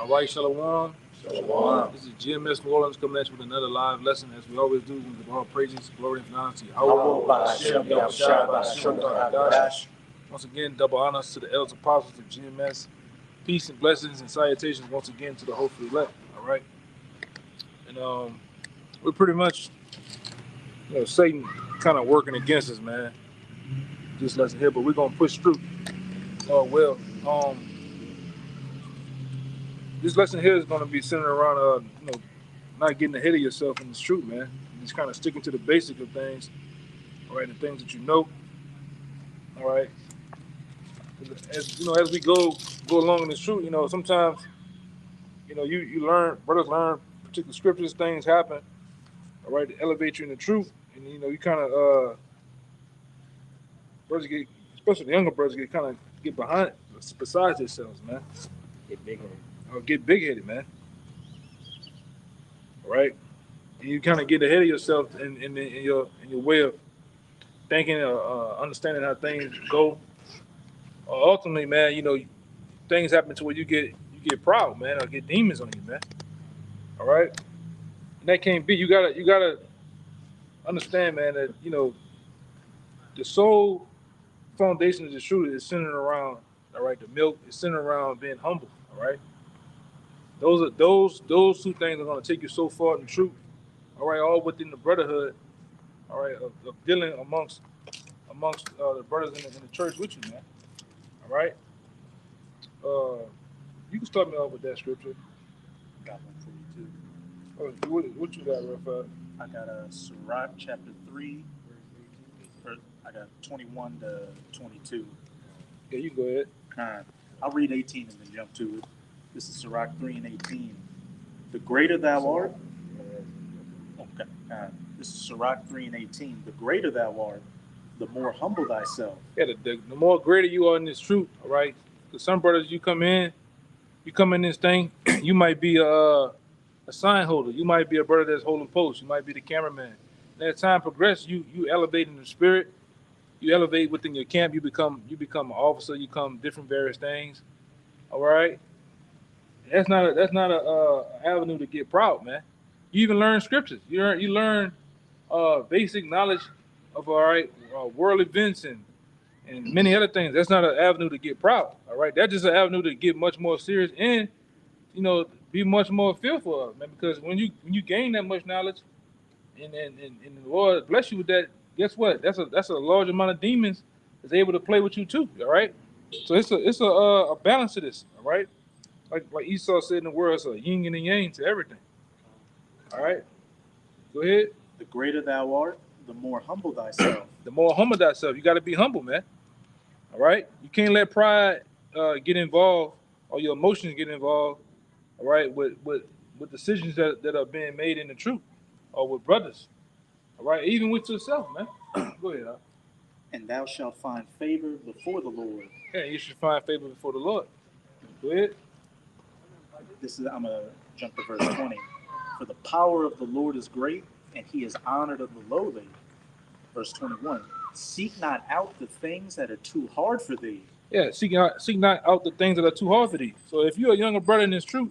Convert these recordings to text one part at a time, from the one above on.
All right, Shalom. Shalom. This is GMS New Orleans coming at you with another live lesson, as we always do. With all praises, glory, and honor to Yahweh. Once again, double honors to the elders apostles of GMS. Peace and blessings and salutations once again to the hopefully elect. All right, and we're pretty much, Satan kind of working against us, man. This lesson here, but we're gonna push through. Oh well. This lesson here is going to be centered around, not getting ahead of yourself in this truth, man. Just kind of sticking to the basic of things, all right, the things that you know, all right. As we go along in this truth, sometimes, you learn, brothers learn particular scriptures, things happen, all right, to elevate you in the truth, and you kind of, brothers get, especially the younger brothers, get behind, besides themselves, man. Get big headed. Get big-headed, man. All right, and you kind of get ahead of yourself in your way of thinking, understanding how things go. Ultimately, man, things happen to where you get proud, man, or get demons on you, man. All right, and that can't be. You gotta understand, man, that the sole foundation of the truth is centered around, all right, the milk is centered around being humble, all right. Those two things are going to take you so far in the truth, all right, all within the brotherhood, all right, of dealing amongst the brothers in the church with you, man, all right. You can start me off with that scripture. Got one for you too. What you got, Raphael? I got Sirach chapter 3, I got 21 to 22. Yeah, you can go ahead. All right. I'll read 18 and then jump to it. This is Sirach 3 and 18. The greater thou art. Okay. This is Sirach 3 and 18. The greater thou art, the more humble thyself. Yeah, the more greater you are in this truth, all right? Because some brothers, you come in this thing, you might be a sign holder. You might be a brother that's holding posts. You might be the cameraman. And as time progresses, you elevate in the spirit. You elevate within your camp. You become an officer. You become different various things. All right. That's not a avenue to get proud, man. You even learn scriptures. You learn basic knowledge of world events and many other things. That's not an avenue to get proud. All right. That's just an avenue to get much more serious and be much more fearful of, man. Because when you gain that much knowledge and the Lord bless you with that, guess what? That's a large amount of demons that's able to play with you too. All right. So it's a balance to this. All right. Like Esau said in the word, it's a yin and a yang to everything. All right. Go ahead. The greater thou art, the more humble thyself. The more humble thyself. You got to be humble, man. All right. You can't let pride get involved or your emotions get involved. All right. With decisions that are being made in the truth or with brothers. All right. Even with yourself, man. Go ahead. And thou shalt find favor before the Lord. Yeah, you should find favor before the Lord. Go ahead. I'm going to jump to verse 20. For the power of the Lord is great, and he is honored of the lowly. Verse 21. Seek not out the things that are too hard for thee. Yeah, seek not out the things that are too hard for thee. So if you're a younger brother in this truth,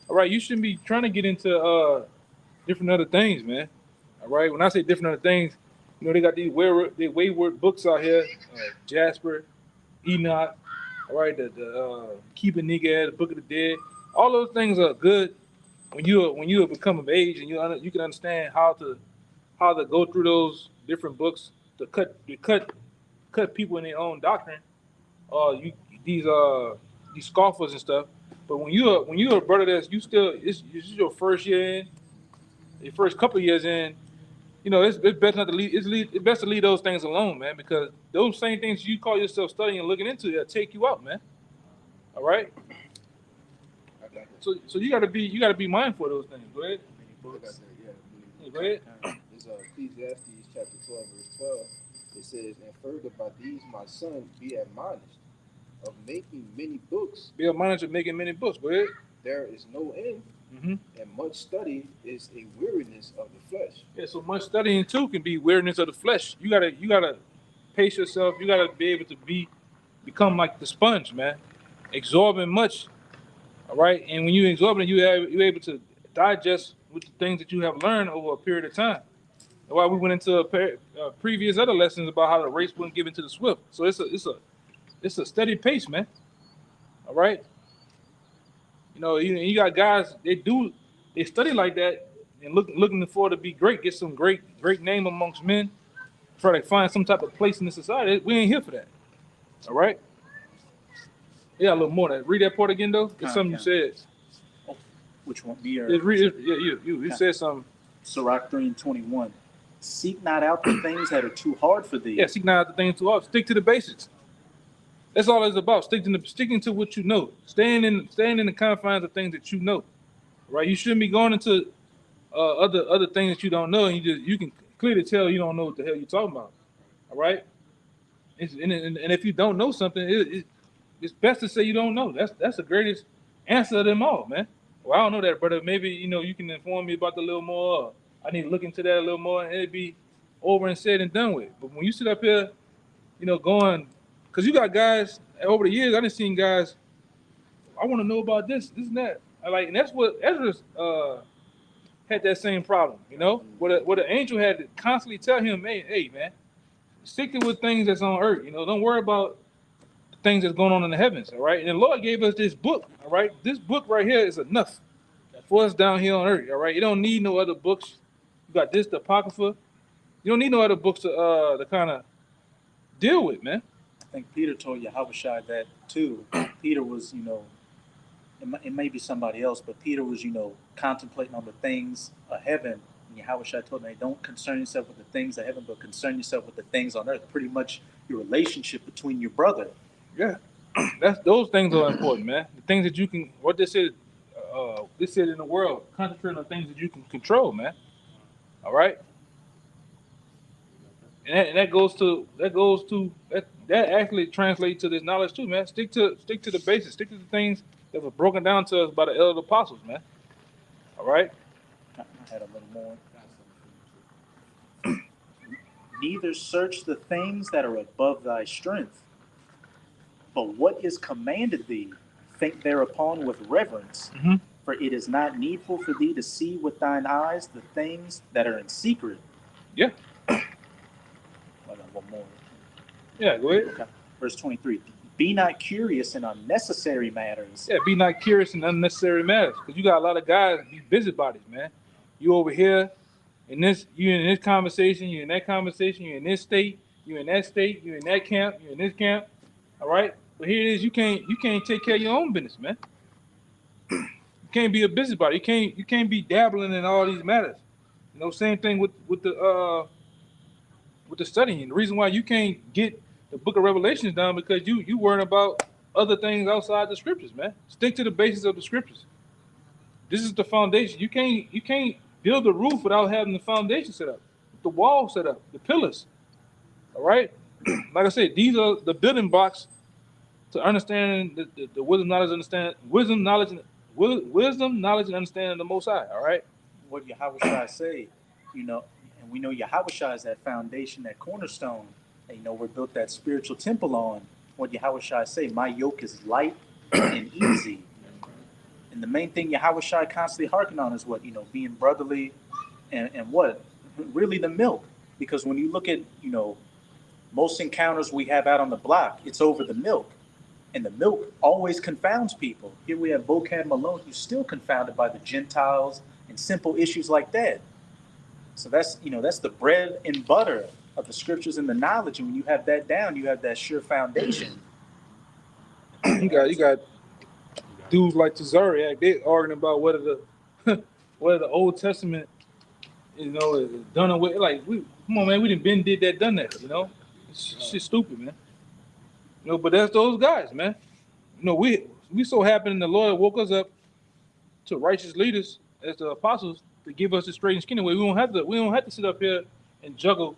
all right, you shouldn't be trying to get into different other things, man. All right, when I say different other things, they got these wayward books out here, Jasper, Enoch, all right, the Keeping Nigga, the Book of the Dead. All those things are good when you have become of age and you can understand how to go through those different books to cut people in their own doctrine. These scoffers and stuff. But when you're a brother that's it's your first year in, your first couple of years in, it's best not to leave. It's best to leave those things alone, man, because those same things you call yourself studying and looking into, they'll take you out, man. All right. So you gotta be mindful of those things. Go ahead. Go ahead. It's Ecclesiastes chapter 12, verse 12. It says, "And further by these, my son, be admonished of making many books." Be admonished of making many books. Go ahead. There is no end, and much study is a weariness of the flesh. Yeah. So much studying too can be weariness of the flesh. You gotta pace yourself. You gotta be able to become like the sponge, man, absorbing much. All right, and when you absorb it, you're able to digest with the things that you have learned over a period of time. That's why we went into previous other lessons about how the race wasn't given to the swift. So it's a steady pace, man. All right, you got guys they study like that and looking for to be great, get some great name amongst men, try to find some type of place in the society. We ain't here for that. All right. Yeah, a little more. Read that part again, though. It's something you said. Oh, which one? Me or Yeah, you said something. Sirach 3:21. Seek not out the things that are too hard for thee. Yeah, seek not out the things too hard. Stick to the basics. That's all it's about. Sticking to what you know. Staying in the confines of things that you know. Right? You shouldn't be going into other things that you don't know, and you can clearly tell you don't know what the hell you're talking about. All right. And if you don't know something, it's best to say you don't know. That's the greatest answer of them all, man. Well, I don't know that, brother. Maybe you can inform me about the little more. I need to look into that a little more, and it'd be over and said and done with. But when you sit up here, going, because you got guys over the years, I done seen guys. I want to know about this and that. And that's what Ezra had that same problem. What an angel had to constantly tell him, hey, man, stick to with things that's on earth. Don't worry about things that's going on in the heavens, all right? And the Lord gave us this book, all right? This book right here is enough for us down here on earth, all right? You don't need no other books. You got this, the Apocrypha. You don't need no other books to kind of deal with, man. I think Peter told Yahushua that too. Peter was, it may be somebody else, but Peter was, contemplating on the things of heaven. And Yahushua told him, don't concern yourself with the things of heaven, but concern yourself with the things on earth. Pretty much your relationship between your brother. Yeah, those things are important, man. The things that you can, what they said in the world, concentrate on things that you can control, man. All right, and that goes to that actually translates to this knowledge too, man. Stick to the basics. Stick to the things that were broken down to us by the elder apostles, man. All right. I had a little more. Neither search the things that are above thy strength, but what is commanded thee, think thereupon with reverence. Mm-hmm. For it is not needful for thee to see with thine eyes the things that are in secret. Yeah. I got one more. Yeah, go ahead. Okay. Verse 23. Be not curious in unnecessary matters. Yeah, be not curious in unnecessary matters. Because you got a lot of guys be busybodies, man. You over here, you in this conversation, you in that conversation, you in this state, you in that state, you in that camp, you in this camp. All right? But here it is, you can't take care of your own business, man. You can't be a busybody. You can't be dabbling in all these matters. Same thing with the studying. The reason why you can't get the book of Revelations down because you worrying about other things outside the scriptures, man. Stick to the basis of the scriptures. This is the foundation. You can't build the roof without having the foundation set up, the wall set up, the pillars. All right? Like I said, these are the building blocks to understand the wisdom, knowledge, and understanding of the Most High. All right. What Yahushua say, and we know Yahushua is that foundation, that cornerstone. And, we're built that spiritual temple on. What Yahushua say, my yoke is light and easy. And the main thing Yahushua constantly harking on is what, being brotherly and what? Really the milk. Because when you look at, most encounters we have out on the block, it's over the milk. And the milk always confounds people. Here we have Vocab Malone, who's still confounded by the Gentiles and simple issues like that. So that's the bread and butter of the scriptures and the knowledge. And when you have that down, you have that sure foundation. You got dudes like Tazariak, they arguing about whether the Old Testament, is done away. Like, come on, man, we done done that. It's just stupid, man. But that's those guys, man. We so happen the Lord woke us up to righteous leaders as the apostles to give us the straight and skinny way. We don't have to sit up here and juggle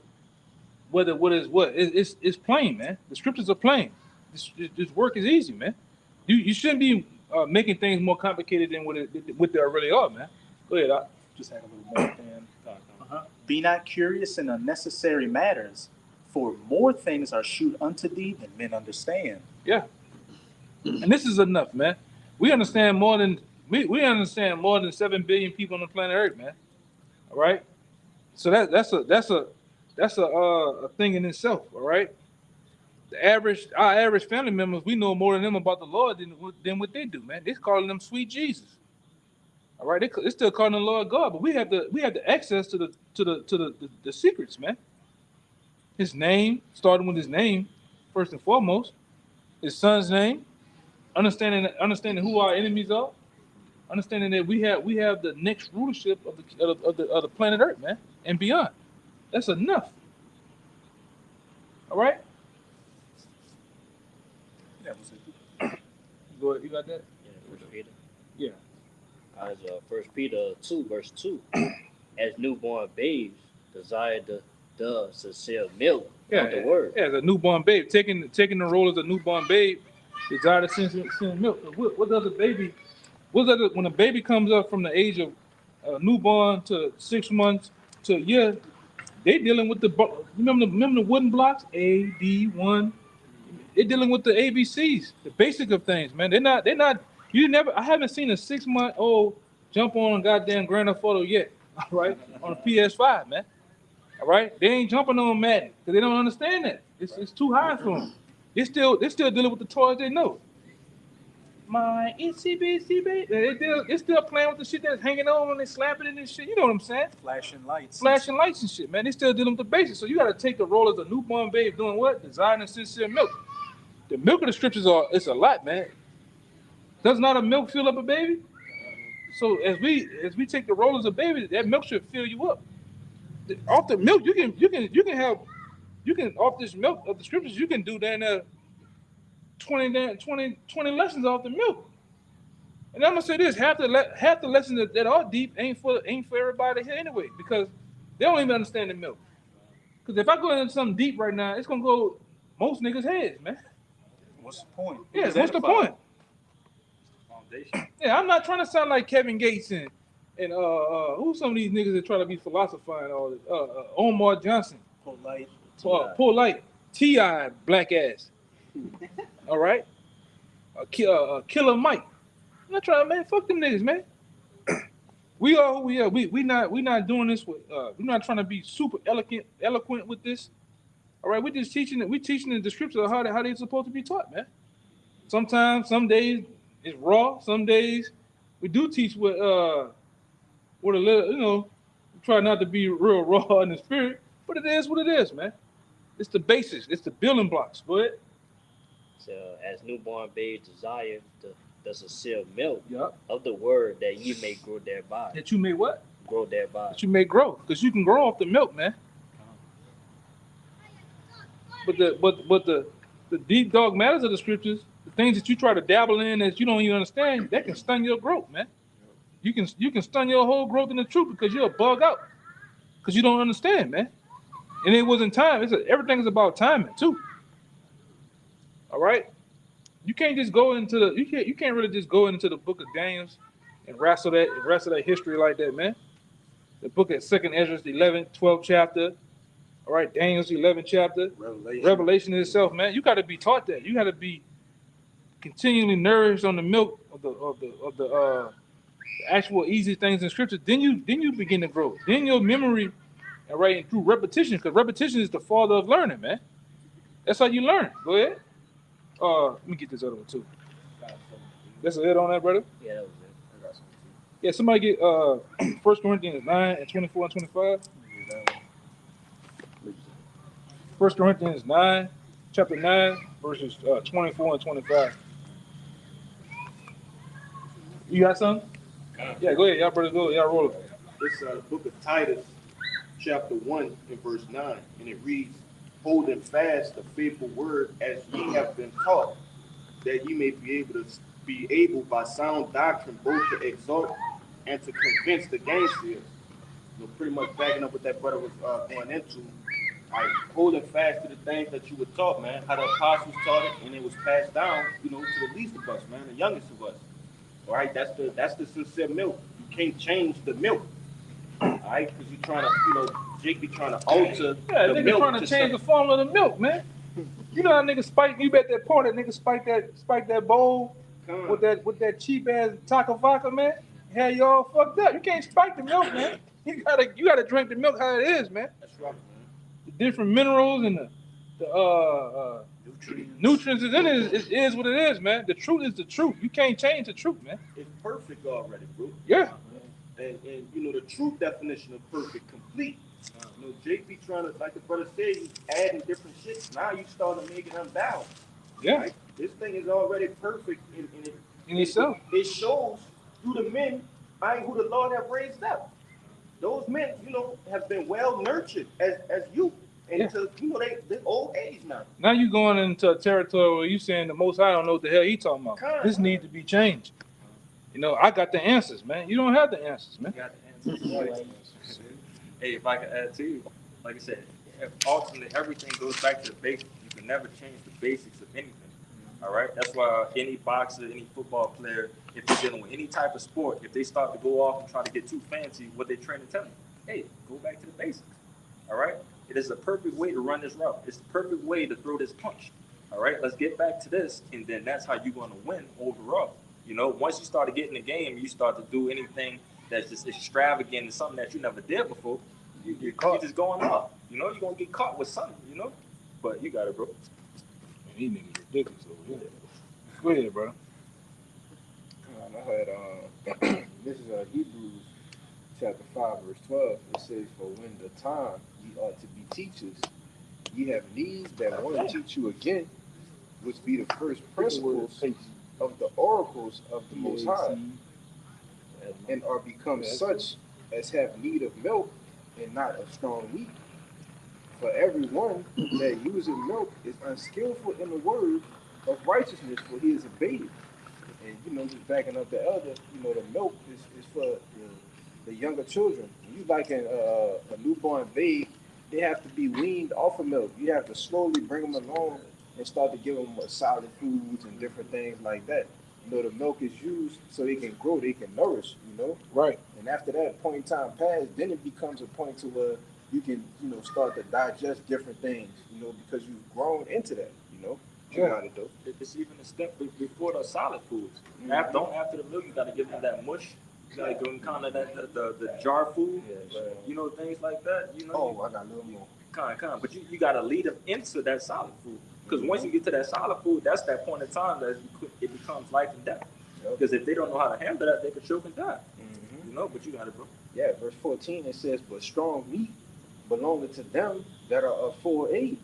whether what is what. It's plain, man. The scriptures are plain. This work is easy, man. You shouldn't be making things more complicated than what they really are, man. Go ahead. I just had a little more. Be not curious in unnecessary matters, for more things are shewed unto thee than men understand. Yeah. And this is enough, man. We understand more than we understand more than 7 billion people on the planet Earth, man. All right. So that's a thing in itself. All right. Our average family members, we know more than them about the Lord than what they do, man. They're calling them sweet Jesus. All right, they still calling the Lord God, but we have the access to the secrets, man. His name, starting with his name, first and foremost, his son's name, understanding who our enemies are, understanding that we have the next rulership of the planet Earth, man, and beyond. That's enough. All right, That was it. go ahead. You got that? Yeah, First Peter. Yeah. As 1 Peter 2, verse 2. As newborn babes desire the sincere milk of the word. Yeah, as a newborn babe, taking the role as a newborn babe, desire to send milk. What does a baby? When a baby comes up from the age of newborn to 6 months to a year, they dealing with remember the wooden blocks AD1. They're dealing with the ABCs, the basic of things, man. They're not. I haven't seen a 6 month old jump on a goddamn Grand Theft Auto yet. All right, on a PS5, man. All right, they ain't jumping on Madden because they don't understand that. It's too high for them. They're still dealing with the toys they know. My itsy bitsy baby. They're still playing with the shit that's hanging on when they slap it in and shit. You know what I'm saying? Flashing lights. Flashing lights and shit, man. They still dealing with the basics. So you got to take the role as a newborn babe doing what? Desiring sincere milk. The milk of the scriptures it's a lot, man. Does not a milk fill up a baby? So as we take the role as a baby, that milk should fill you up. Off the milk, you can off this milk of the scriptures, you can do that 20 lessons off the milk. And I'm gonna say this: half the lessons that are deep ain't for everybody here anyway, because they don't even understand the milk. Because if I go into something deep right now, it's gonna go most niggas' heads, man. What's the point? Yeah, what's the point? Foundation. Yeah, I'm not trying to sound like Kevin Gates and who's some of these niggas that try to be philosophing all this? Omar Johnson, Polite. Polite, T.I. black ass. All right, Killer Mike. I'm not trying, man. Fuck them niggas, man. We are who we are. We not doing this with. We're not trying to be super eloquent with this. All right, we're just teaching it. We're teaching the description of how they're supposed to be taught, man. Sometimes, some days it's raw. Some days we do teach with a little, we try not to be real raw in the spirit, but it is what it is, man. It's the basics. It's the building blocks. Go ahead. So, as newborn babes desire the sincere milk Yup. of the word, that ye may grow thereby. That you may what? Grow thereby. That you may grow, because you can grow off the milk, man. But the deep dog matters of the scriptures, the things that you try to dabble in that you don't even understand, that can stun your growth, man. You can stun your whole growth in the truth because you'll bug out, because you don't understand, man. And it wasn't time. Everything is about timing too. All right. You can't just go into you can't really just go into the book of Daniel and wrestle that history like that, man. The book of 2nd Ezra, the 11th, 12th chapter. All right, Daniel's 11th chapter. Revelation itself, man. You got to be taught that. You got to be continually nourished on the milk of the actual easy things in scripture. Then you begin to grow. Then your memory, all right, and through repetition, because repetition is the father of learning, man. That's how you learn. Go ahead. Let me get this other one too. That's it on that, brother. Yeah, that was it. I got some too. Yeah, somebody get 1 Corinthians 9 and 24 and 25. 1 Corinthians 9, chapter 9, verses 24 and 25. You got something? Yeah, go ahead. Y'all brothers go. Y'all roll it. It's the book of Titus, chapter 1 and verse 9, and it reads, holding fast the faithful word as ye have been taught, that ye may be able by sound doctrine both to exhort and to convince the gainsayers. Pretty much backing up what that brother was going into. Like holding fast to the things that you were taught, man, how the apostles taught it, and it was passed down, to the least of us, man, the youngest of us. All right, that's the sincere milk. You can't change the milk. All right, because you're trying to, Jake be trying to alter Yeah, the nigga milk. trying to change the formula of the milk, man. You know how niggas spike, you bet that part that nigga spike that bowl with that cheap ass taco vodka, man. Had you all fucked up. You can't spike the milk, man. You gotta drink the milk how it is, man. That's right, man. The different minerals and the nutrients is in it. It is what it is, man. The truth is the truth. You can't change the truth, man. It's perfect already, bro. Yeah. And you know the true definition of perfect, complete. You know, JP trying to, like the brother said, he's adding different shit. Now you starting to make it unbalanced. Yeah. Right? This thing is already perfect In itself. It shows who the men and who the Lord have raised up. Those men, you know, have been well nurtured as youth into, you know, they old age now. Now you going into a territory where you saying the Most High don't know what the hell he talking about. This need to be changed. You know, I got the answers, man. You don't have the answers, man. You got the answers. Hey, if I could add to you, like I said, ultimately everything goes back to the basics. You can never change the basics of anything. All right, that's why any boxer, any football player, if they're dealing with any type of sport, if they start to go off and try to get too fancy, what they train to tell them, hey, go back to the basics. All right, it is the perfect way to run this route. It's the perfect way to throw this punch. All right, let's get back to this, and then that's how you're going to win overall. You know, once you start to get in the game, you start to do anything that's just extravagant and something that you never did before, you're just going off. You know, you're going to get caught with something, you know? But you got it, bro. Man, these niggas ridiculous over here. Go ahead, bro. I had, this is Hebrews chapter 5, verse 12. It says, for when the time ye ought to be teachers, ye have need that one teach you again, which be the first principles of the oracles of the Most High, and are become such as have need of milk and not of strong meat. For everyone that useth milk is unskillful in the word of righteousness, for he is a baby. And you know, just backing up the elder, you know, the milk is for the younger children. You like a newborn babe, they have to be weaned off of milk. You have to slowly bring them along and start to give them solid foods and different things like that. You know, the milk is used so they can grow, they can nourish, you know. Right. And after that point in time passed, then it becomes a point to where you can, you know, start to digest different things, you know, because you've grown into that, you know. You got it though. It's even a step before the solid foods. After the milk, you got to give them that mush. You got to give them kind of that the jar food. You know, things like that. You know. Oh, I got a little more. Kind. But you got to lead them into that solid food. Because once you get to that solid food, that's that point in time that it becomes life and death. Because if they don't know how to handle that, they could choke and die. You know, but you got it, bro. Yeah, verse 14, it says, but strong meat belongeth to them that are of full age.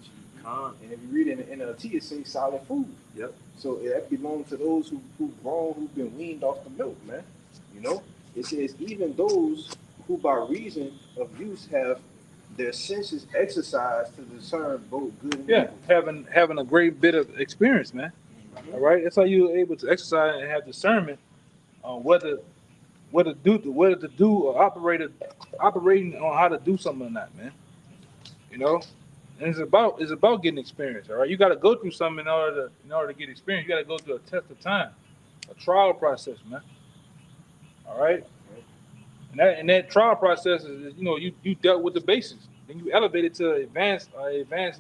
And if you read it in the NLT, it says solid food. Yep. So that belongs to those who've grown, who've been weaned off the milk, man. You know, it says even those who by reason of use have their senses exercised to discern both good and evil. Having a great bit of experience, man. All right, that's how you're able to exercise and have discernment on whether to do or operating on how to do something or not, man. You know. And it's about getting experience, all right? You got to go through something in order to get experience. You got to go through a test of time, a trial process, man. All right? And that trial process is, you know, you dealt with the basics. Then you elevate it to advanced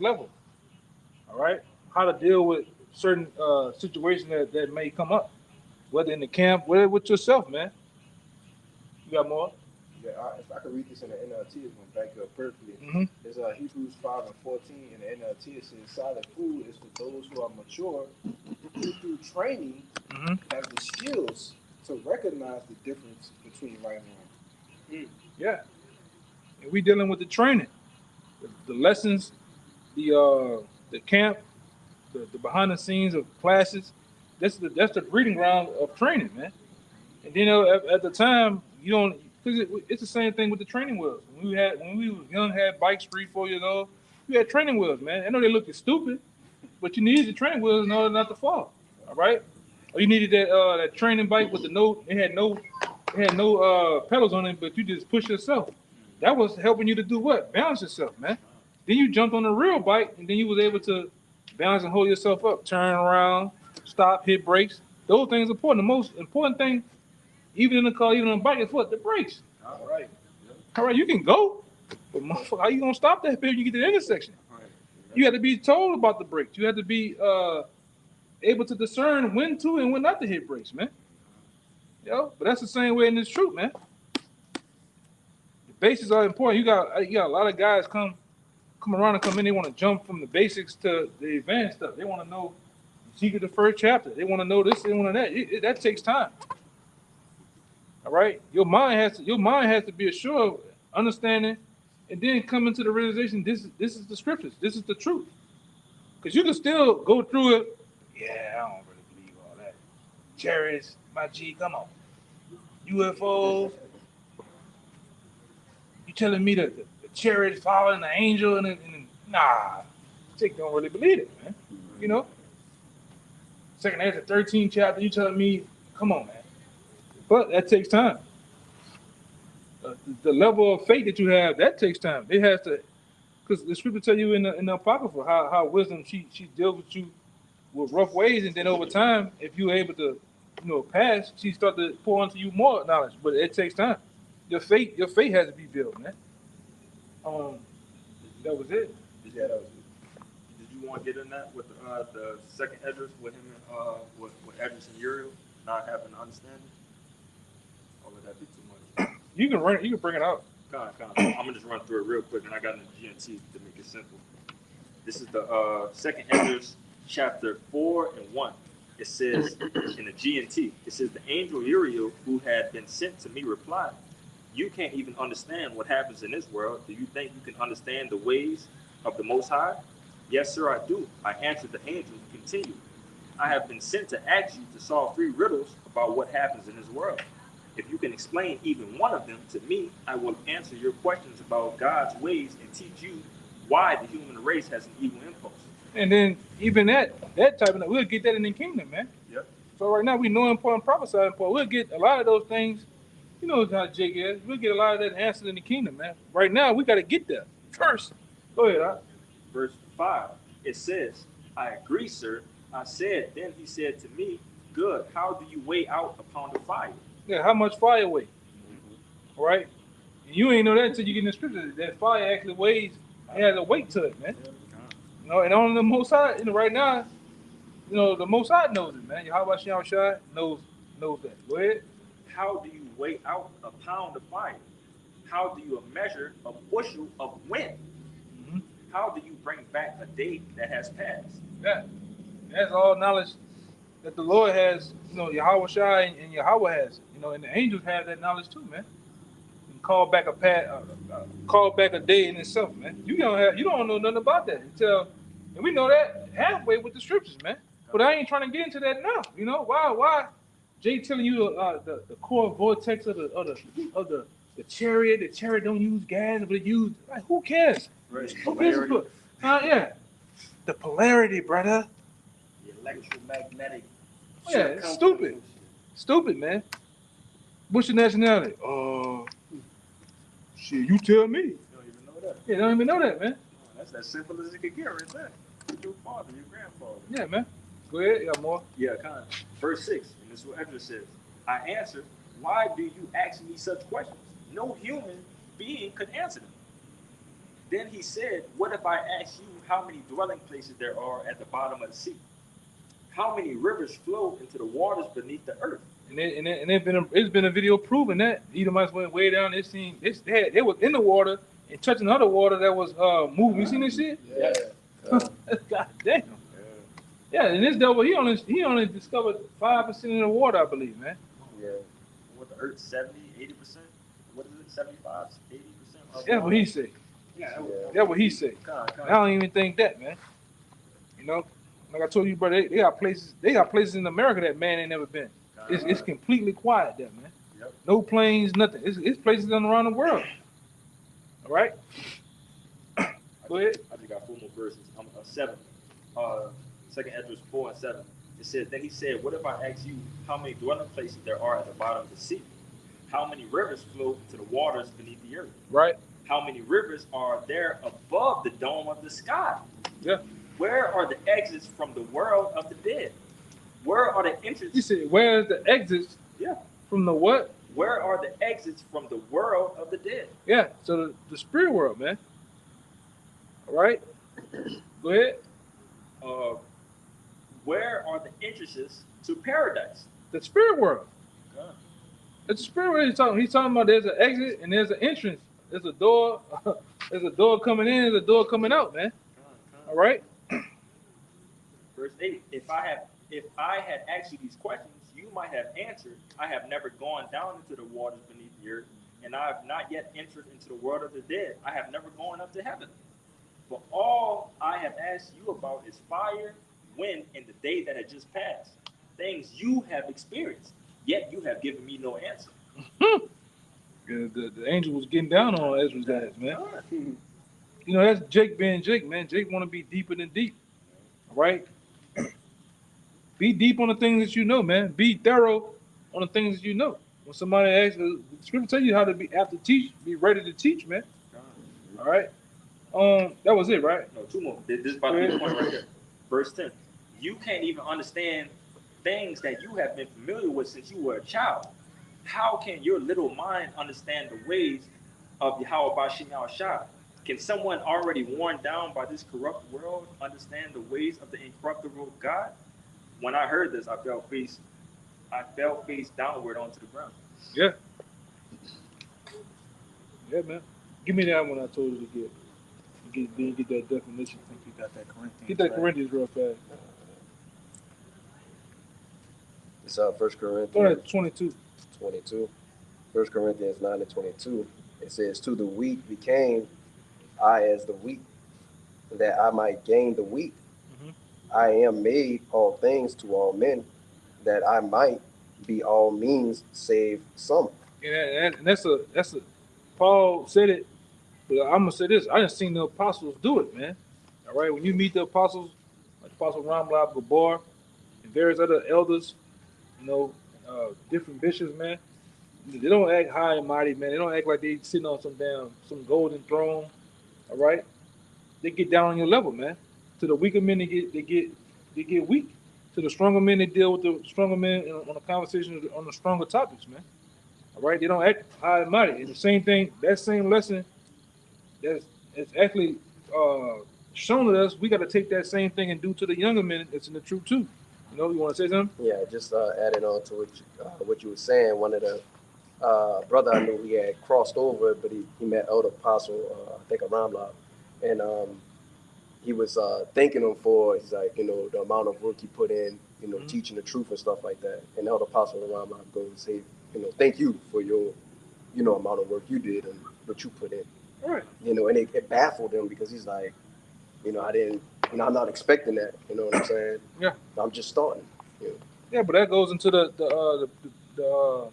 level. All right? How to deal with certain situations that may come up, whether in the camp, whether with yourself, man. You got more? Yeah, if I could read this in the NLT, it's going to back up perfectly. It's Hebrews 5 and 14 in the NLT. It says, solid food is for those who are mature, who through training have the skills to recognize the difference between right and wrong. Yeah. And we dealing with the training, the lessons, the camp, the behind the scenes of classes. That's the breeding ground of training, man. And you know, at the time, you don't. Because it's the same thing with the training wheels. When we were young, had bikes 3-4 years old, you had training wheels, man. I know they looked stupid, but you needed the training wheels in order not to fall. All right? Or you needed that training bike with it had no pedals on it, but you just push yourself. That was helping you to do what? Balance yourself, man. Then you jumped on a real bike, and then you was able to balance and hold yourself up, turn around, stop, hit brakes. Those things are important. The most important thing, even in the car, even on a bike, is what? The brakes. All right, you can go, but motherfucker, how you gonna stop that when you get to the intersection? You have to be told about the brakes. You have to be able to discern when to and when not to hit brakes, man. But that's the same way in this truth, man. The basics are important. You got a lot of guys come around and come in. They want to jump from the basics to the advanced stuff. They want to know Ezekiel the first chapter. They want to know this. They want to know that. That takes time. All right. Your mind has to be assured, understanding, and then come into the realization. This is the scriptures. This is the truth. Because you can still go through it. Yeah, I don't really believe all that. Chariots, my G, come on. UFOs. You telling me that the chariot following the angel and nah, chick don't really believe it, man. You know. Second Ezra 13 chapter, you telling me, come on, man. But that takes time. The level of faith that you have, that takes time. It has to, because the scripture tell you in the Apocrypha how wisdom she deals with you with rough ways, and then over time, if you're able to, pass, she start to pour into you more knowledge. But it takes time. Your faith has to be built, man. That was it. Yeah, that was it. Did you want to get in that with the second Edris with him and with Edris and Uriel not having understanding? Or would that be too much? You can bring it out. I'm gonna just run through it real quick, and I got in the GMT to make it simple. This is the second Edris chapter 4 and 1. It says in the GNT, it says the angel Uriel who had been sent to me replied, "You can't even understand what happens in this world. Do you think you can understand the ways of the Most High?" "Yes, sir, I do," I answered the angel, who continued, "I have been sent to ask you to solve 3 riddles about what happens in this world. If you can explain even one of them to me, I will answer your questions about God's ways and teach you why the human race has an evil impulse." And then even that type of, we'll get that in the kingdom, man. Yep. So right now we know important, prophesy important. We'll get a lot of those things. You know how Jake is. We'll get a lot of that answered in the kingdom, man. Right now we got to get there first. Go ahead, huh? Verse 5, it says, "I agree, sir." I said, then he said to me, "Good. How do you weigh out a pound of fire?" Yeah, how much fire weight? All right? And you ain't know that until you get in the scripture. That fire actually weighs, it has a weight to it, man. And only the Most High, right now, the Most High knows it, man. Yahweh Shai knows that. Go ahead. How do you weigh out a pound of fire? How do you measure a bushel of wind? Mm-hmm. How do you bring back a day that has passed? Yeah, that's all knowledge that the Lord has. Yahweh Shai and Yahweh has. And the angels have that knowledge too, man. And call back a day in itself, man. You don't know nothing about that until, and we know that halfway with the scriptures, man. But I ain't trying to get into that now. Why? Jay telling you the core vortex of the chariot. The chariot don't use gas, but it use, like, who cares? Right. Who cares? Yeah. The polarity, brother. The electromagnetic. Yeah, it's stupid, man. What's your nationality? Shit, you tell me. You don't even know that. Yeah, they don't even know that, man. That's as simple as it could get right there. Your father, your grandfather. Yeah, man. Go ahead, you got more. Yeah, kind of. Verse 6, and this is what Ezra says. I answered, "Why do you ask me such questions? No human being could answer them." Then he said, "What if I ask you how many dwelling places there are at the bottom of the sea? How many rivers flow into the waters beneath the earth?" And it's been a video proving that Edomites went way down. They was in the water and touching other water that was moving. You seen this shit? Yeah. God damn. Yeah, and this devil, he only discovered 5% of the water, I believe, man. Yeah. What the earth, 70, 80%? What is it, 75, 80%? That's what he said. Yeah. That's what he said. I don't even think that, man. Like I told you, brother, they got places in America that man ain't never been. It's completely quiet there, man. Yep. No planes, nothing. It's places around the world. All right? Go ahead. I just got 4 more verses. 7. Second Ezra 4 and 7. It says, then he said, what if I ask you how many dwelling places there are at the bottom of the sea? How many rivers flow into the waters beneath the earth? Right. How many rivers are there above the dome of the sky? Yeah. Where are the exits from the world of the dead? Where are the entrances? You said, where is the exits? Yeah. From the what? Where are the exits from the world of the dead? Yeah. So the spirit world, man. All right. Go ahead. where are the entrances to paradise? The spirit world. God. It's the spirit world he's talking about. There's an exit and there's an entrance. There's a door. There's a door coming in, there's a door coming out, man. All right? Verse 8, if I had asked you these questions, you might have answered, I have never gone down into the waters beneath the earth, and I have not yet entered into the world of the dead. I have never gone up to heaven. For all I have asked you about is fire, wind, and the day that had just passed. Things you have experienced, yet you have given me no answer. The angel was getting down on Ezra's ass, man. You know, that's Jake being Jake, man. Jake want to be deeper than deep. All right? Be deep on the things that you know, man. Be thorough on the things that you know. When somebody asks, the scripture tell you how to be after teach, be ready to teach, man. All right? That was it, right? No, two more. This is about the point right there. Verse 10. You can't even understand things that you have been familiar with since you were a child. How can your little mind understand the ways of Yahweh Bashim Shai? Can someone already worn down by this corrupt world understand the ways of the incorruptible God? When I heard this, I fell face downward onto the ground. Yeah. Yeah, man. Give me that one I told you to get. Get that definition. I think you got that Corinthians. Get that right? Corinthians real fast. It's 1 Go Corinthians ahead, 22. 22. 1 Corinthians 9 and 22. It says, to the weak became I as the weak, that I might gain the weak. I am made all things to all men, that I might be all means save some. And that's a Paul said it, but I'm gonna say this: I didn't see the apostles do it, man. All right, when you meet the apostles, like Apostle Ramlab Gabor and various other elders, you know, different bishops, man, they don't act high and mighty, man. They don't act like they sitting on some golden throne. All right, they get down on your level, man. To the weaker men, they get weak. To the stronger men, they deal with the stronger men on a conversation on the stronger topics, man. All right, they don't act high and mighty. It's the same thing. That same lesson that's it's actually shown to us. We got to take that same thing and do to the younger men. It's in the truth too. You know, you want to say something? Yeah, just adding on to what you were saying. One of the brother I knew, he had crossed over, but he met Elder Apostle, I think around Ramlab, and he was thanking him for, he's like, you know, the amount of work he put in, you know, teaching the truth and stuff like that. And Elder Apostle Ramlab goes, hey, you know, thank you for your, you know, amount of work you did and what you put in. All right. You know, and it baffled him because he's like, you know, I'm not expecting that. You know what I'm saying? Yeah. I'm just starting. You know? Yeah, but that goes into the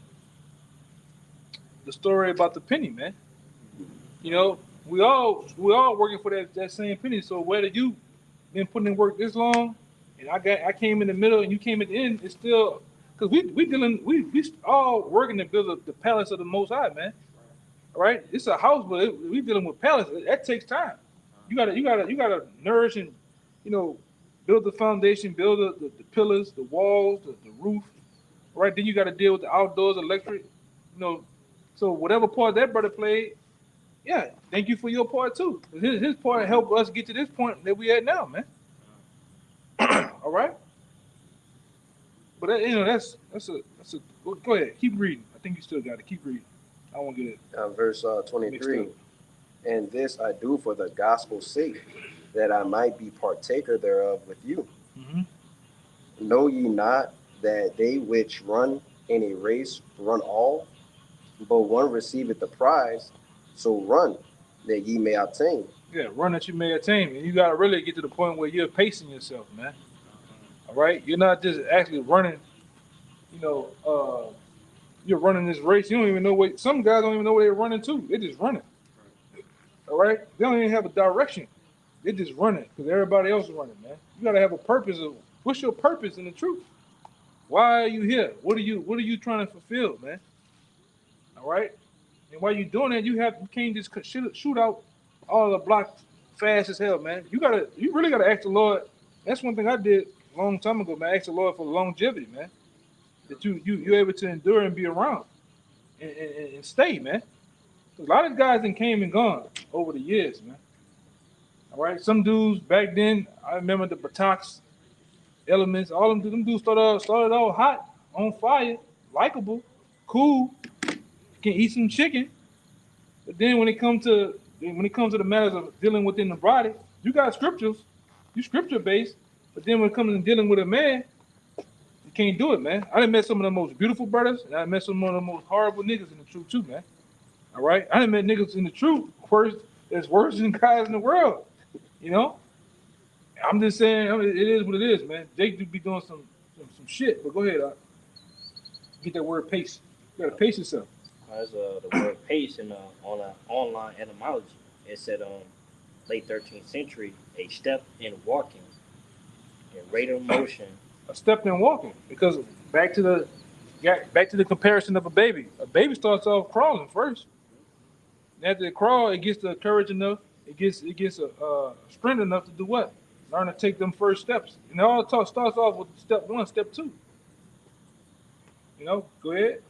story about the penny, man. You know, we all working for that same penny. So whether you been putting in work this long, and I came in the middle and you came at the end, it's still because we all working to build the palace of the Most High, man. All right, it's a house, but we dealing with palace. That takes time. You gotta nourish and, you know, build the foundation, build the pillars, the walls, the roof. All right, then you got to deal with the outdoors, electric. You know, so whatever part that brother played, yeah, thank you for your part too. His part helped us get to this point that we at now, man. All right, but you know that's a go ahead, keep reading. I think you still got it. Keep reading. I won't get it. Verse 23. And this I do for the gospel's sake, that I might be partaker thereof with you. Mm-hmm. Know ye not that they which run in a race run all, but one receiveth the prize, so run that ye may obtain. Yeah, run that you may attain. And you got to really get to the point where you're pacing yourself, man. All right? You're not just actually running, you know, you're running this race. You don't even know what, some guys don't even know where they're running to. They're just running. All right? They don't even have a direction. They're just running because everybody else is running, man. You got to have a purpose of, what's your purpose in the truth? Why are you here? What are you trying to fulfill, man? All right? And while you're doing that, you can't just shoot out all the blocks fast as hell, man. You really gotta ask the Lord. That's one thing I did a long time ago, man. I asked the Lord for longevity, man. That you're able to endure and be around and stay, man. A lot of guys that came and gone over the years, man. All right, some dudes back then, I remember the Bataks. elements. All them dudes started out hot, on fire, likable, cool. Can eat some chicken, but then when it comes to the matters of dealing within the body, you got scriptures, you scripture based. But then when it comes to dealing with a man, you can't do it, man. I done met some of the most beautiful brothers, and I met some of the most horrible niggas in the truth too, man. All right, I done met niggas in the truth worse than guys in the world. You know, I'm just saying it is what it is, man. Jake do be doing some shit, but go ahead, get that word pace. You gotta pace yourself. As the word pace in on an online etymology, it said late 13th century, a step in walking, a rate of motion. A step in walking, because back to the comparison of a baby. A baby starts off crawling first. And after it crawl, it gets the courage enough. It gets a strength enough to do what? Learn to take them first steps. And it all starts off with step one, step two. You know, go ahead.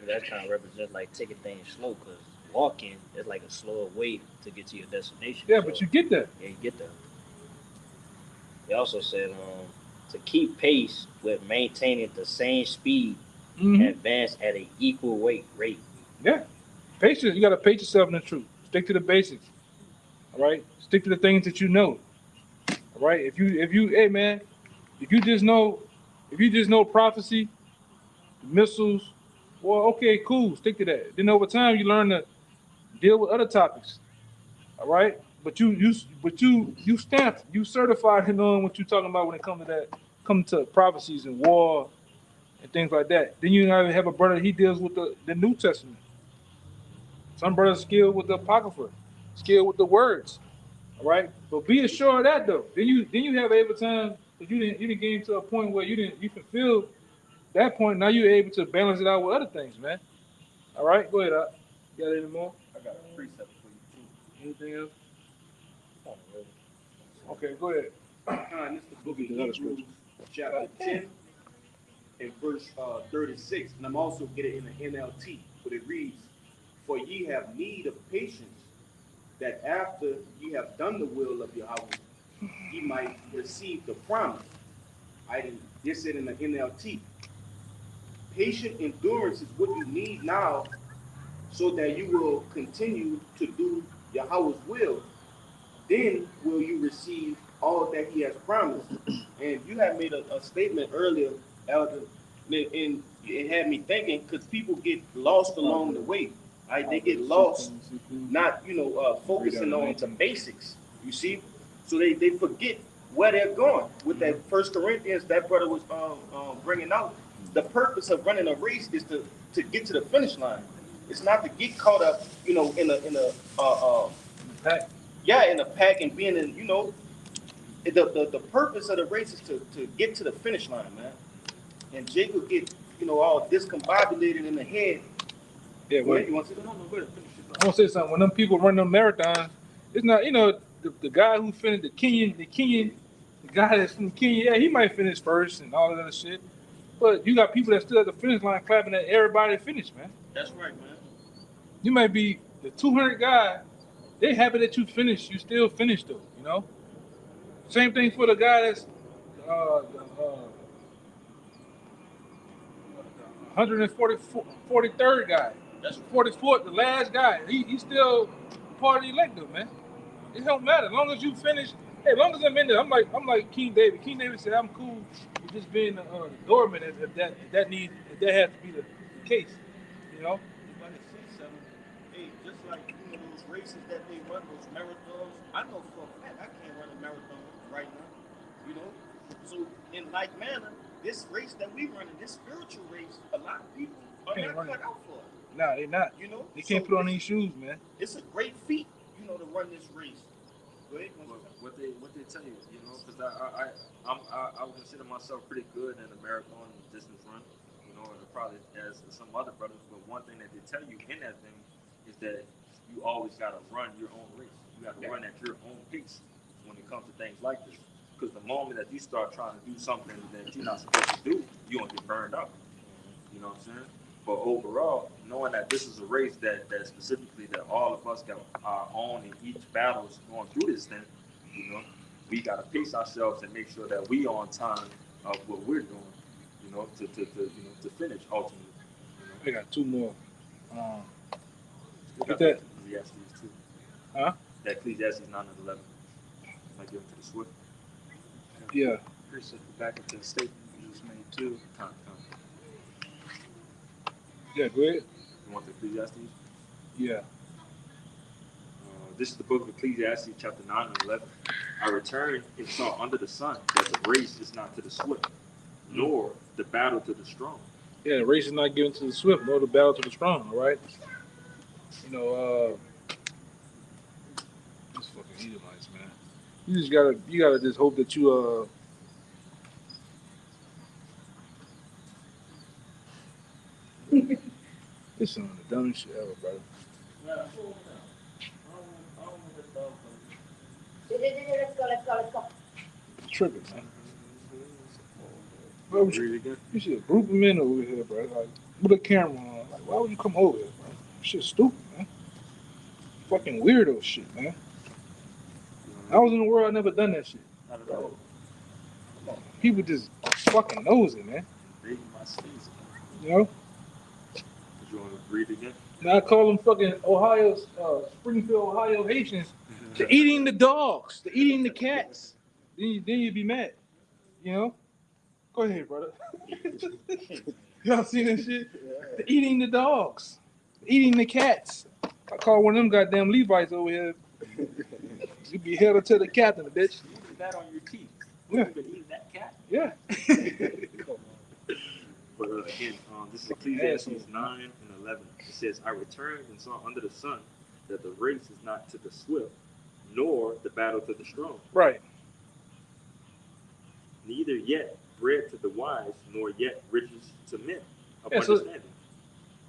That kind of represents like taking things slow, because walking is like a slower way to get to your destination. Yeah, So, but you get there. yeah, you get there. They also said to keep pace with maintaining the same speed, Mm-hmm. advance at an equal rate. Yeah. Patience. You got to pace yourself in the truth. Stick to the basics. All right. Stick to the things that you know. All right. Hey man, if you just know prophecy, missiles, well, okay, cool. Stick to that. Then over time, you learn to deal with other topics. All right. But you stamped, you certified in knowing what you're talking about when it comes to that, come to prophecies and war and things like that. Then you have a brother. He deals with the New Testament. Some brothers skilled with the apocrypha, skilled with the words. All right, but be assured of that though. Then you have able time because you didn't get to a point where you fulfill that point. Now you're able to balance it out with other things, man. All right, go ahead. You got any more? I got a precept for you too. Anything else? Okay, go ahead. And this is the book of Hebrews, chapter 10 and verse 36. And I'm also getting it in the NLT, but it reads, "For ye have need of patience, that after ye have done the will of Yahweh, ye might receive the promise." I didn't this it in the NLT. Patient endurance is what you need now so that you will continue to do Yahweh's will. Then will you receive all that he has promised. And you had made a statement earlier, Elder, and it had me thinking because people get lost along the way. Right? They get lost, not focusing on the basics. You see, so they forget where they're going. With that First Corinthians, that brother was bringing out. The purpose of running a race is to get to the finish line. It's not to get caught up, in a pack and being in, the purpose of the race is to get to the finish line, man. And Jacob get, all discombobulated in the head. Yeah, Go ahead, you want to say no, go ahead, finish it. I want to say something. When them people run them marathons, it's not, the guy who finished the guy that's from Kenya, yeah, he might finish first and all that other shit. But you got people that stood at the finish line clapping at everybody that finished, man. That's right, man. You might be the 200 guy. They happy that you finished. You still finished though, Same thing for the guy that's the 143rd guy. That's 44th, the last guy. He's still part of the elective, man. It don't matter as long as you finish. Hey, as long as I'm in there, I'm like King David. King David said, "I'm cool with just being the doorman if that has to be the case." Like I said, Seven, hey, just like those races that they run, those marathons, I know for a fact I can't run a marathon right now. So in like manner, this race that we run, this spiritual race, a lot of people are Can't not run cut it. out for it. Nah, they not. They can't put on these shoes, man. It's a great feat, to run this race. Go ahead. What they tell you, because I would consider myself pretty good in a marathon distance run, and probably as some other brothers. But one thing that they tell you in that thing is that you always got to run your own race. You got to run at your own pace when it comes to things like this. Because the moment that you start trying to do something that you're not supposed to do, you're gonna get burned out. You know what I'm saying? But overall, knowing that this is a race that specifically that all of us got our own in each battle is going through this thing, we got to pace ourselves and make sure that we on time of what we're doing, to finish ultimately. I got two more. Look Get at that? Ecclesiastes too. Huh? That Ecclesiastes 9:11. Like given to the swift. Yeah. Here's at the back of the statement you just made too. Come. Yeah, go ahead. You want the Ecclesiastes? Yeah. This is the book of Ecclesiastes, chapter 9 and 11. I returned and saw under the sun that the race is not to the swift, nor the battle to the strong. Yeah, the race is not given to the swift, nor the battle to the strong, all right? These fucking Edomites, man. You gotta just hope that you, this is some of the dumbest shit ever, brother. Let's go. Tripping, man. Bro, Read it again. you should group them in over here, bro. Like, with a camera on. Like, why would you come over here, bro? Shit's stupid, man. Fucking weirdo shit, man. I was in the world, I never done that shit. Not at all. People just fucking knows it, man. Reading my season. You know? Did you want to read it again? Now I call them fucking Springfield, Ohio Haitians. They're eating the dogs. They're eating the cats. Then you'd be mad. You know? Go ahead, brother. Y'all seen that shit? They're eating the dogs. They're eating the cats. I call one of them goddamn Levites over here. You'd be held to the captain, bitch. You did that on your teeth. Yeah. You been eating that cat? Yeah. But again, this is Ecclesiastes 9 and 11. It says, I returned and saw under the sun that the race is not to the swift, nor the battle to the strong. Right. Neither yet bread to the wise, nor yet riches to men of Yeah, so- understanding.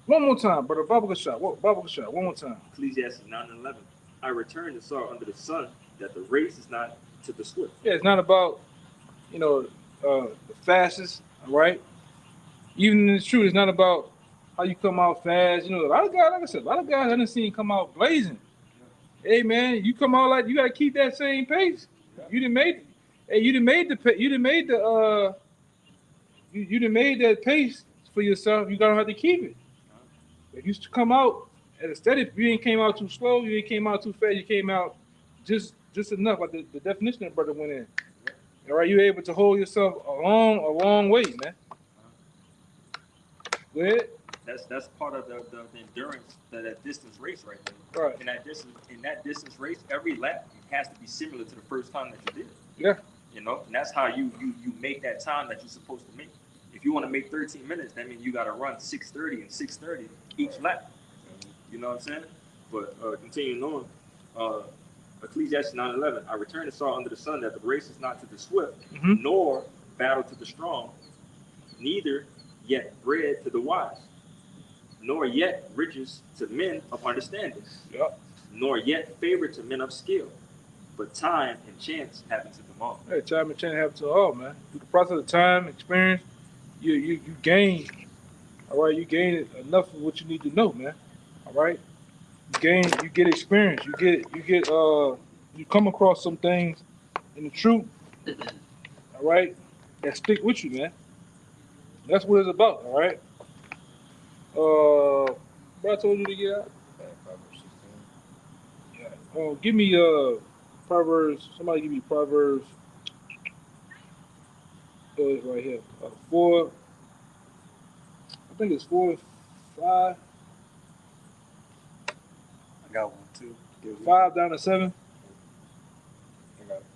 One more time, brother. Baba shot. One more time. Ecclesiastes 9 and 11. I returned and saw under the sun that the race is not to the swift. Yeah, it's not about, the fastest, all right? Even in the truth, it's not about how you come out fast. A lot of guys, like I said, a lot of guys I done seen come out blazing. Hey, man, you come out like you got to keep that same pace. You done made that pace for yourself. You gotta have to keep it. If you come out at a steady, you ain't came out too slow, you ain't came out too fast, you came out just enough. Like the definition that brother went in. All right, you're able to hold yourself a long way, man. Go ahead. That's part of the endurance, that distance race right there. Right. In that distance race, every lap has to be similar to the first time that you did it. Yeah. And that's how you make that time that you're supposed to make. If you want to make 13 minutes, that means you got to run 6:30 and 6:30 each lap. You know what I'm saying? But continuing on, Ecclesiastes 9:11. I returned and saw under the sun that the race is not to the swift, nor battle to the strong, neither yet bread to the wise, nor yet riches to men of understanding, nor yet favor to men of skill, but time and chance happen to them all. Hey, time and chance happen to all, man. Through the process of time, experience, you gain. All right, you gain enough of what you need to know, man. All right, you get experience. You come across some things in the truth. All right, that stick with you, man. That's what it's about. All right. What I told you to get out. Yeah. Give me Proverbs. Somebody give me Proverbs. It's right here. 4. I think it's 4 and 5. I got one too. 5 down to 7.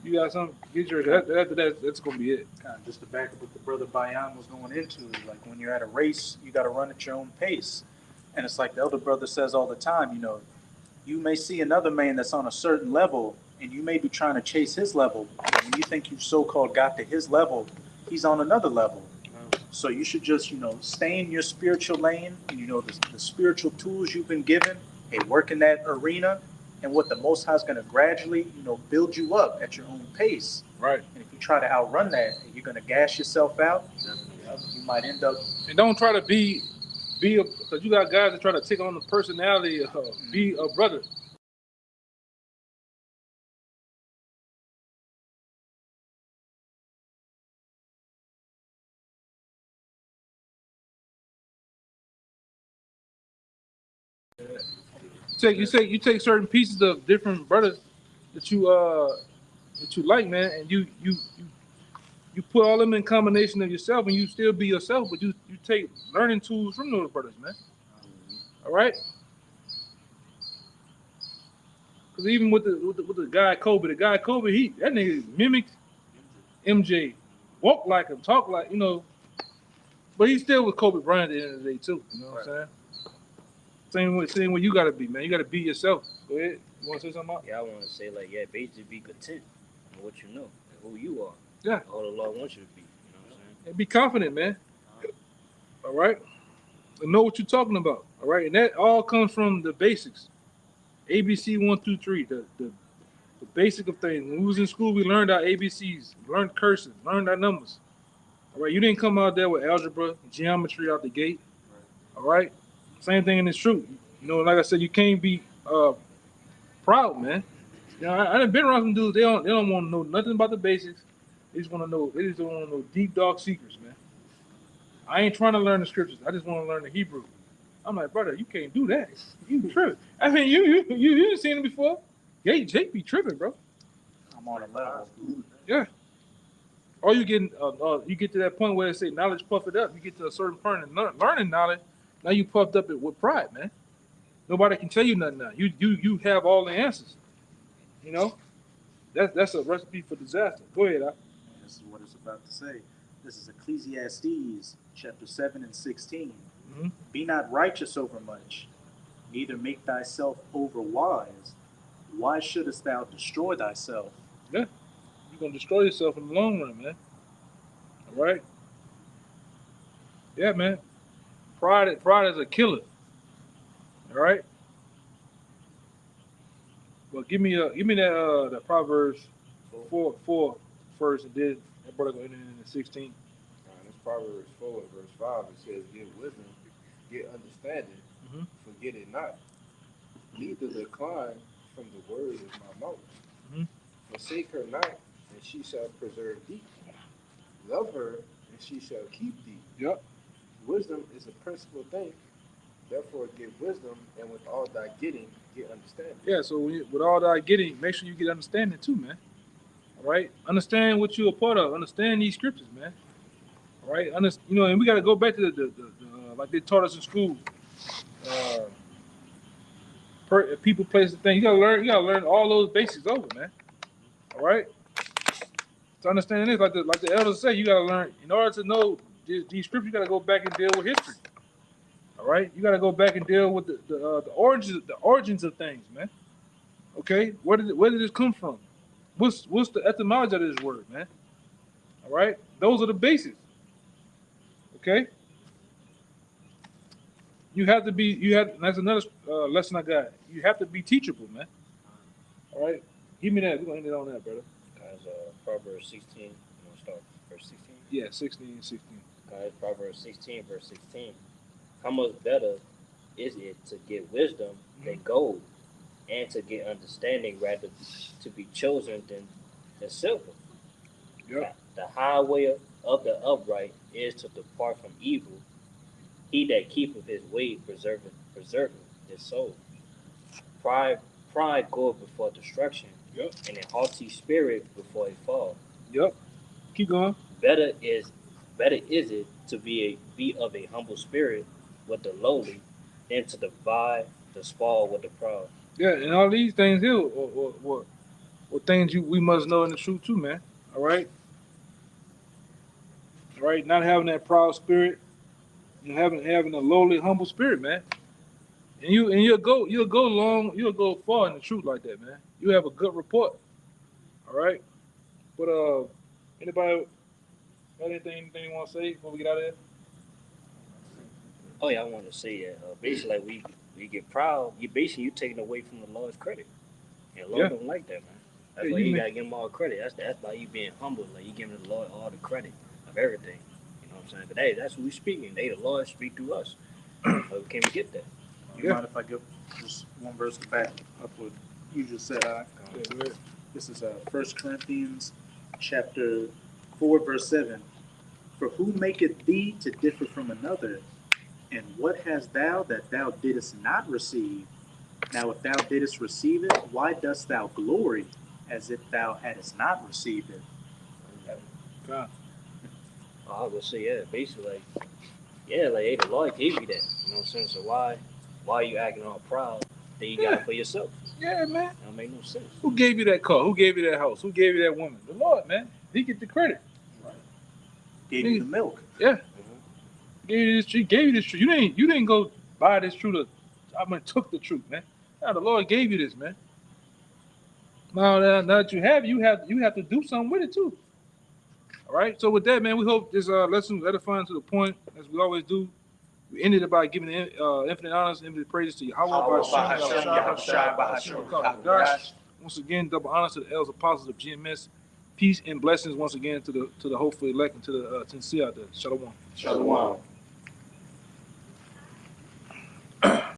You got something? Get yours. After that, that's gonna be it. Kind of just to back up what the brother Bayan was going into, like when you're at a race, you got to run at your own pace. And it's like the elder brother says all the time, you may see another man that's on a certain level and you may be trying to chase his level. But when you think you've so-called got to his level, he's on another level. So you should just, stay in your spiritual lane and, the spiritual tools you've been given, hey, work in that arena. And what the Most High is going to gradually, build you up at your own pace. Right. And if you try to outrun that, you're going to gas yourself out. You might end up. And don't try to be because you got guys that try to take on the personality of be a brother. You take certain pieces of different brothers that you like, man, and you put all them in combination of yourself, and you still be yourself, but you take learning tools from those brothers, man. All right, because even with the guy Kobe, he that nigga mimicked MJ, walk like him, talk like but he still was Kobe Bryant at the end of the day too. You know what I'm saying? Same way you gotta be, man. You gotta be yourself. Go ahead. You wanna say something about? Yeah, I want to say like, yeah, basically be content in what you know and who you are. Yeah. All the Lord wants you to be. You know what I'm saying? And be confident, man. All right. And know what you're talking about. All right. And that all comes from the basics. ABC 1 through 3. The basic of things. When we was in school, we learned our ABCs, learned cursive, learned our numbers. All right. You didn't come out there with algebra, geometry out the gate. All right. Same thing in this truth. Like I said, you can't be proud, man. I done been around some dudes. They don't want to know nothing about the basics. They just want to know. They just don't want to know deep dark secrets, man. I ain't trying to learn the scriptures. I just want to learn the Hebrew. I'm like, brother, you can't do that. You tripping. I mean, you seen it before. Yeah, Jake be tripping, bro. I'm on a level. Yeah. Or you get to that point where they say knowledge puff it up. You get to a certain point in learning knowledge. Now you puffed up it with pride, man. Nobody can tell you nothing now. You have all the answers. You know, that's a recipe for disaster. Go ahead, This is what it's about to say. This is Ecclesiastes chapter 7 and 16. Mhm. Be not righteous over much, neither make thyself over wise. Why shouldest thou destroy thyself? Yeah, you're gonna destroy yourself in the long run, man. All right. Yeah, man. Pride is a killer. All right. Well, give me that Proverbs 4 first, and then that brother go in the 16. This Proverbs 4 and verse 5, it says, "Get wisdom, get understanding, Mhm. forget it not. Neither decline from the words of my mouth. Mhm. Forsake her not, and she shall preserve thee. Love her, and she shall keep thee. Yep. Wisdom is a principal thing. Therefore, get wisdom, and with all thy getting, get understanding." Yeah. So with all that getting, make sure you get understanding too, man. All right. Understand what you're a part of. Understand these scriptures, man. All right. And we got to go back to the like they taught us in school. Uh, people, places, things. You gotta learn all those basics over, man. All right. To understand this, like the elders say, you gotta learn. In order to know these scriptures, you gotta go back and deal with history. All right. You gotta go back and deal with the origins of things, man. Okay. Where did this come from? What's the etymology of this word, man? All right. Those are the basics. Okay. You have to be. That's another lesson I got. You have to be teachable, man. All right. Give me that. We're gonna end it on that, brother. Guys, Proverbs 16. You want to start verse 16? Yeah, 16. Guys, Proverbs 16, verse 16. How much better is it to get wisdom than gold, and to get understanding rather to be chosen than silver? Yep. The highway of the upright is to depart from evil. He that keepeth his way preserveth his soul. Pride pride goeth before destruction, Yep. and a haughty spirit before a fall. Yep. Keep going. Better is better is it to be of a humble spirit with the lowly than to divide the spoil with the proud. Yeah, and all these things here or things we must know in the truth too, man. All right. All right. Not having that proud spirit, having a lowly, humble spirit, man. And you'll go far in the truth like that, man. You have a good report. All right. But anybody got anything you want to say before we get out of here? Oh yeah, I want to say that basically like we get proud. You taking away from the Lord's credit, and the Lord Yeah. don't like that, man. That's Yeah, why you you make- gotta give him all credit. That's by you being humble. Like you giving the Lord all the credit of everything. You know what I'm saying? But hey, that's who we speaking. They the Lord speak through us. So can we get that? You Yeah. mind if I give just one verse to back up what you just said? Yeah, go ahead. This is 1 Corinthians chapter 4, verse 7. For who maketh thee to differ from another? And what hast thou that thou didst not receive? Now, if thou didst receive it, why dost thou glory as if thou hadst not received it? God. I was gonna say, yeah, basically, like, yeah, like, hey, the Lord gave you that. You know what I'm saying? So why are you acting all proud that you got Yeah. it for yourself? Yeah, man. That don't make no sense. Who gave you that car? Who gave you that house? Who gave you that woman? The Lord, man. He get the credit. Gave you the milk. Yeah. Gave you this truth. Gave you this truth. You didn't go buy this truth. I mean, took the truth, man. Now the Lord gave you this, man. Now that you have, you have to do something with it too. All right. So with that, man, we hope this lesson was edifying to the point, as we always do. We ended it by giving infinite honors, infinite praises to Yahweh, once again, double honors to the elders apostles of GMS. Peace and blessings once again to the hopefully elect and to the sincere out there. Shalom. Shalom.